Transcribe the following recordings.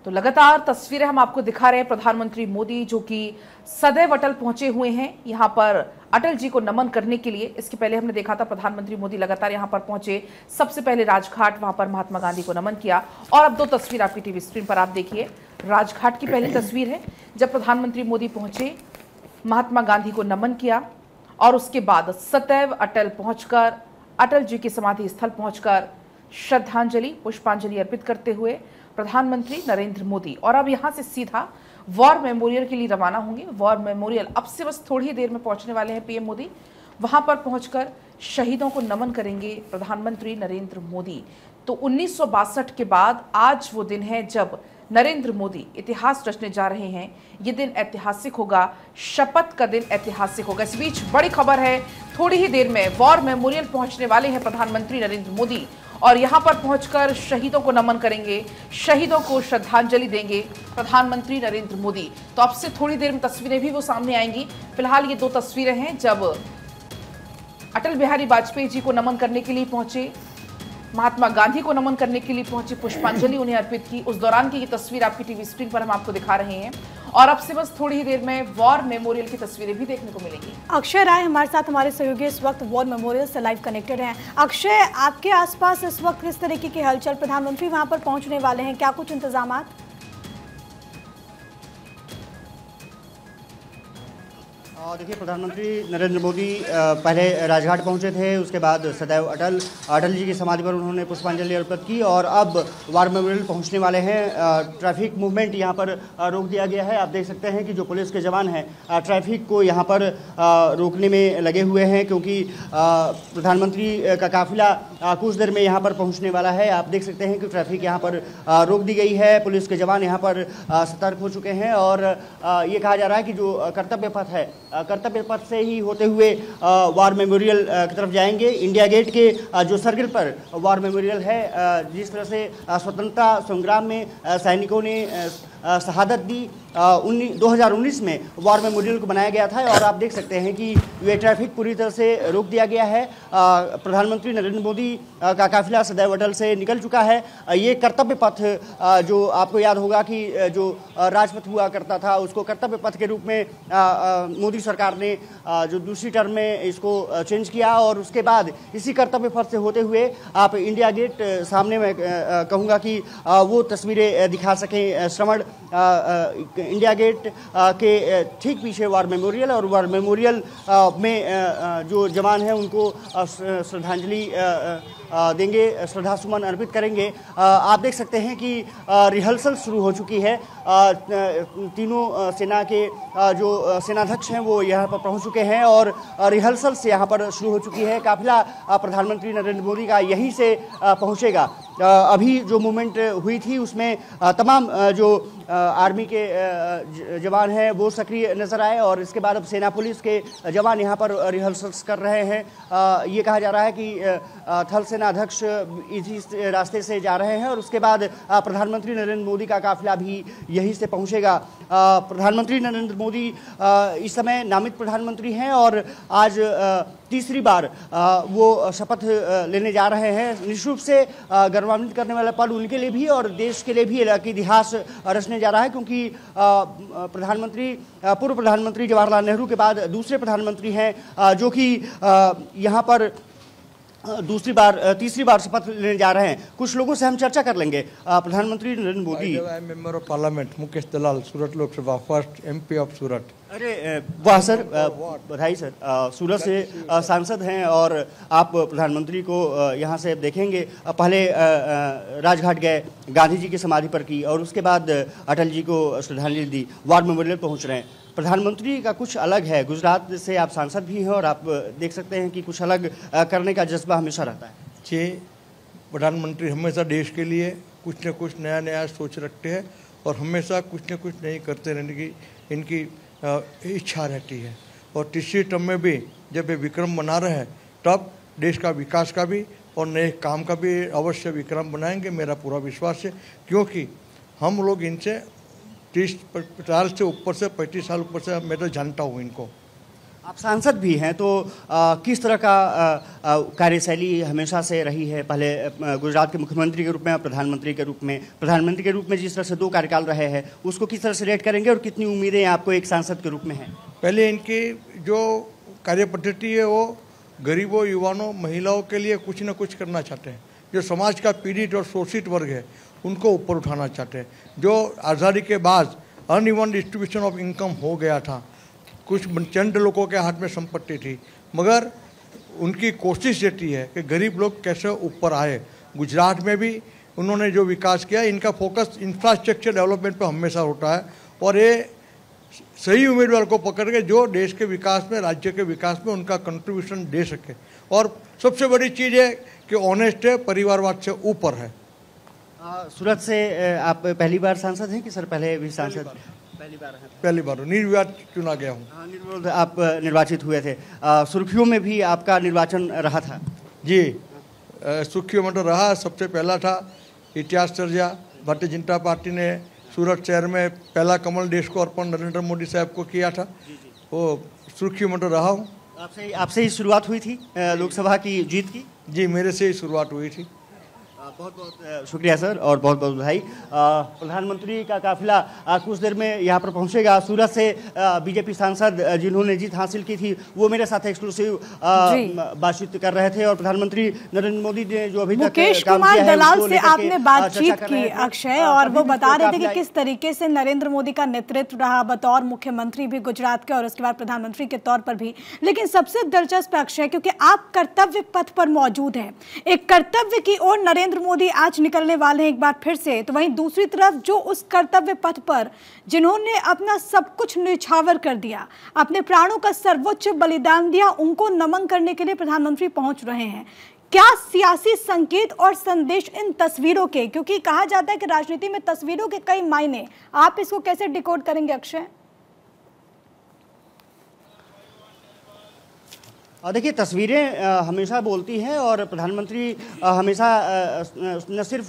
तो लगातार तस्वीरें हम आपको दिखा रहे हैं। प्रधानमंत्री मोदी जो कि सदैव अटल पहुंचे हुए हैं यहां पर अटल जी को नमन करने के लिए। इसके पहले हमने देखा था प्रधानमंत्री मोदी लगातार यहां पर पहुंचे, सबसे पहले राजघाट, वहां पर महात्मा गांधी को नमन किया। और अब दो तस्वीर आपकी टीवी स्क्रीन पर आप देखिए। राजघाट की पहली तस्वीर है जब प्रधानमंत्री मोदी पहुंचे, महात्मा गांधी को नमन किया और उसके बाद सदैव अटल पहुंचकर अटल जी की समाधि स्थल पहुंचकर श्रद्धांजलि, पुष्पांजलि अर्पित करते हुए प्रधानमंत्री नरेंद्र मोदी और अब यहां से सीधा वॉर मेमोरियल के लिए रवाना होंगे। वॉर मेमोरियल अब से बस थोड़ी ही देर में पहुंचने वाले हैं पीएम मोदी। वहां पर पहुंचकर शहीदों को नमन करेंगे प्रधानमंत्री नरेंद्र मोदी। तो 1962 के बाद आज वो दिन है जब नरेंद्र मोदी इतिहास रचने जा रहे हैं। ये दिन ऐतिहासिक होगा, शपथ का दिन ऐतिहासिक होगा। इस बीच बड़ी खबर है, थोड़ी ही देर में वॉर मेमोरियल पहुंचने वाले हैं प्रधानमंत्री नरेंद्र मोदी और यहां पर पहुंचकर शहीदों को नमन करेंगे, शहीदों को श्रद्धांजलि देंगे प्रधानमंत्री नरेंद्र मोदी। तो अब से थोड़ी देर में तस्वीरें भी वो सामने आएंगी। फिलहाल ये दो तस्वीरें हैं जब अटल बिहारी वाजपेयी जी को नमन करने के लिए पहुंचे, महात्मा गांधी को नमन करने के लिए पहुंचे, पुष्पांजलि उन्हें अर्पित की। उस दौरान की ये तस्वीर आपकी टीवी स्क्रीन पर हम आपको दिखा रहे हैं और अब से बस थोड़ी ही देर में वॉर मेमोरियल की तस्वीरें भी देखने को मिलेंगी। अक्षय राय हमारे साथ, हमारे सहयोगी इस वक्त वॉर मेमोरियल से लाइव कनेक्टेड हैं। अक्षय, आपके आसपास इस वक्त किस तरीके की हलचल, प्रधानमंत्री वहां पर पहुंचने वाले हैं, क्या कुछ इंतजामात? देखिए, प्रधानमंत्री नरेंद्र मोदी पहले राजघाट पहुंचे थे, उसके बाद सदैव अटल जी की समाधि पर उन्होंने पुष्पांजलि अर्पित की और अब वार मेमोरियल पहुंचने वाले हैं। ट्रैफिक मूवमेंट यहां पर रोक दिया गया है। आप देख सकते हैं कि जो पुलिस के जवान हैं ट्रैफिक को यहां पर रोकने में लगे हुए हैं, क्योंकि प्रधानमंत्री का काफिला कुछ देर में यहां पर पहुंचने वाला है। आप देख सकते हैं कि ट्रैफिक यहां पर रोक दी गई है, पुलिस के जवान यहां पर सतर्क हो चुके हैं और ये कहा जा रहा है कि जो कर्तव्य पथ है, कर्तव्य पथ से ही होते हुए वार मेमोरियल की तरफ जाएंगे। इंडिया गेट के जो सर्किल पर वार मेमोरियल है, जिस तरह से स्वतंत्रता संग्राम में सैनिकों ने शहादत दी 2019 में वार मेमोरियल को बनाया गया था और आप देख सकते हैं कि ये ट्रैफिक पूरी तरह से रोक दिया गया है। प्रधानमंत्री नरेंद्र मोदी का काफिला सदैव अटल से निकल चुका है। ये कर्तव्य पथ जो आपको याद होगा कि जो राजपथ हुआ करता था, उसको कर्तव्य पथ के रूप में मोदी सरकार ने जो दूसरी टर्म में इसको चेंज किया और उसके बाद इसी कर्तव्य पथ से होते हुए आप इंडिया गेट सामने में कहूँगा कि वो तस्वीरें दिखा सकें। श्रवण, इंडिया गेट के ठीक पीछे वार मेमोरियल और वार मेमोरियल में जो जवान हैं उनको श्रद्धांजलि देंगे, श्रद्धा सुमन अर्पित करेंगे। आप देख सकते हैं कि रिहर्सल शुरू हो चुकी है। तीनों सेना के जो सेनाध्यक्ष हैं वो यहाँ पर पहुँच चुके हैं और रिहर्सल्स यहाँ पर शुरू हो चुकी है। काफिला प्रधानमंत्री नरेंद्र मोदी का यहीं से पहुँचेगा। अभी जो मूवमेंट हुई थी उसमें तमाम जो आर्मी के जवान हैं वो सक्रिय नजर आए और इसके बाद अब सेना पुलिस के जवान यहाँ पर रिहर्सल्स कर रहे हैं। ये कहा जा रहा है कि थल सेना अध्यक्ष इसी रास्ते से जा रहे हैं और उसके बाद प्रधानमंत्री नरेंद्र मोदी का काफिला भी यहीं से पहुंचेगा। प्रधानमंत्री नरेंद्र मोदी इस समय नामित प्रधानमंत्री हैं और आज तीसरी बार वो शपथ लेने जा रहे हैं। निश्चित रूप से गौरवान्वित करने वाला पल उनके लिए भी और देश के लिए भी इतिहास रचने जा रहा है, क्योंकि पूर्व प्रधानमंत्री जवाहरलाल नेहरू के बाद दूसरे प्रधानमंत्री हैं जो कि यहाँ पर तीसरी बार शपथ लेने जा रहे हैं। कुछ लोगों से हम चर्चा कर लेंगे। प्रधानमंत्री Narendra Modi, member of parliament Mukesh Dalal, Surat Lok Sabha, first MP of Surat. अरे वाह सर, बधाई सर। सूरत से सांसद हैं और आप प्रधानमंत्री को यहाँ से देखेंगे। पहले राजघाट गए, गांधी जी की समाधि पर की और उसके बाद अटल जी को श्रद्धांजलि दी, वार मेमोरियल पहुँच रहे हैं। प्रधानमंत्री का कुछ अलग है, गुजरात से आप सांसद भी हैं और आप देख सकते हैं कि कुछ अलग करने का जज्बा हमेशा रहता है। प्रधानमंत्री हमेशा देश के लिए कुछ न कुछ नया सोच रखते हैं और हमेशा कुछ न कुछ नहीं करते रहने की इनकी इच्छा रहती है और तीसरी टर्म में भी जब ये विक्रम बना रहे हैं तब देश का विकास का भी और नए काम का भी अवश्य विक्रम बनाएंगे, मेरा पूरा विश्वास है। क्योंकि हम लोग इनसे 30 साल से ऊपर से 35 साल ऊपर से मैं तो जानता हूँ इनको। आप सांसद भी हैं, तो किस तरह का कार्यशैली हमेशा से रही है? पहले गुजरात के मुख्यमंत्री के रूप में और प्रधानमंत्री के रूप में जिस तरह से 2 कार्यकाल रहे हैं, उसको किस तरह से रेट करेंगे और कितनी उम्मीदें आपको एक सांसद के रूप में हैं? पहले इनकी जो कार्य पद्धति है वो गरीबों, युवाओं, महिलाओं के लिए कुछ न कुछ करना चाहते हैं। जो समाज का पीड़ित और शोषित वर्ग है उनको ऊपर उठाना चाहते हैं। जो आज़ादी के बाद अनइवन डिस्ट्रीब्यूशन ऑफ इनकम हो गया था, कुछ चंद लोगों के हाथ में संपत्ति थी, मगर उनकी कोशिश रहती है कि गरीब लोग कैसे ऊपर आए। गुजरात में भी उन्होंने जो विकास किया, इनका फोकस इंफ्रास्ट्रक्चर डेवलपमेंट पर हमेशा होता है और ये सही उम्मीदवार को पकड़ के जो देश के विकास में, राज्य के विकास में उनका कंट्रीब्यूशन दे सके। और सबसे बड़ी चीज़ है कि ऑनेस्ट है, परिवारवाद से ऊपर है। सूरत से आप पहली बार सांसद हैं कि सर पहले भी सांसद? पहली बार निर्विवाद चुना गया हूँ। निर्विरोध आप निर्वाचित हुए थे। सुर्खियों में भी आपका निर्वाचन रहा था? जी, सुर्खियों में तो रहा, सबसे पहला था। इतिहास सर्जा, भारतीय जनता पार्टी ने सूरत शहर में पहला कमल देश को अर्पण नरेंद्र मोदी साहब को किया था। वो सुर्खियों में तो रहा हूँ। आपसे ही शुरुआत हुई थी लोकसभा की जीत की? जी, मेरे से ही शुरुआत हुई थी। बहुत बहुत शुक्रिया सर और बहुत बहुत बधाई। प्रधानमंत्री का काफिला कुछ देर में यहाँ पर पहुँचेगा। सूरत से बीजेपी सांसद जिन्होंने जीत हासिल की थी वो मेरे साथ एक्सक्लूसिव बातचीत कर रहे थे और प्रधानमंत्री नरेंद्र मोदी ने जो अभी तक मुकेश कुमार दलाल से आपने बातचीत की अक्षय, और वो बता रहे थे कि किस तरीके से नरेंद्र मोदी का नेतृत्व रहा बतौर मुख्यमंत्री भी गुजरात के और उसके बाद प्रधानमंत्री के तौर पर भी। लेकिन सबसे दिलचस्प अक्षय, क्योंकि आप कर्तव्य पथ पर मौजूद हैं, एक कर्तव्य की ओर नरेंद्र मोदी आज निकलने वाले हैं एक बार फिर से, तो वहीं दूसरी तरफ जो उस कर्तव्य पथ पर जिन्होंने अपना सब कुछ न्यौछावर कर दिया, अपने प्राणों का सर्वोच्च बलिदान दिया, उनको नमन करने के लिए प्रधानमंत्री पहुंच रहे हैं। क्या सियासी संकेत और संदेश इन तस्वीरों के, क्योंकि कहा जाता है कि राजनीति में तस्वीरों के कई मायने, आप इसको कैसे डिकोड करेंगे अक्षय? देखिए, तस्वीरें हमेशा बोलती हैं और प्रधानमंत्री हमेशा न सिर्फ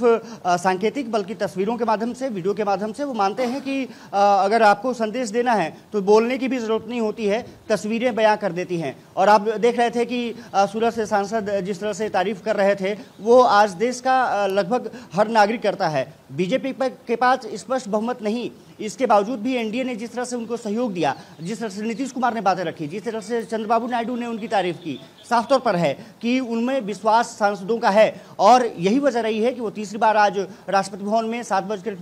सांकेतिक बल्कि तस्वीरों के माध्यम से, वीडियो के माध्यम से वो मानते हैं कि अगर आपको संदेश देना है तो बोलने की भी ज़रूरत नहीं होती है, तस्वीरें बयां कर देती हैं। और आप देख रहे थे कि सूरत से सांसद जिस तरह से तारीफ कर रहे थे वो आज देश का लगभग हर नागरिक करता है। बीजेपी के पास स्पष्ट बहुमत नहीं, इसके बावजूद भी एनडीए ने जिस तरह से उनको सहयोग दिया, जिस तरह से नीतीश कुमार ने बातें रखी, जिस तरह से चंद्रबाबू नायडू ने उनकी तारीफ की, साफ तौर पर है कि उनमें विश्वास सांसदों का है। और यही वजह रही है कि वो तीसरी बार आज राष्ट्रपति भवन में 7:53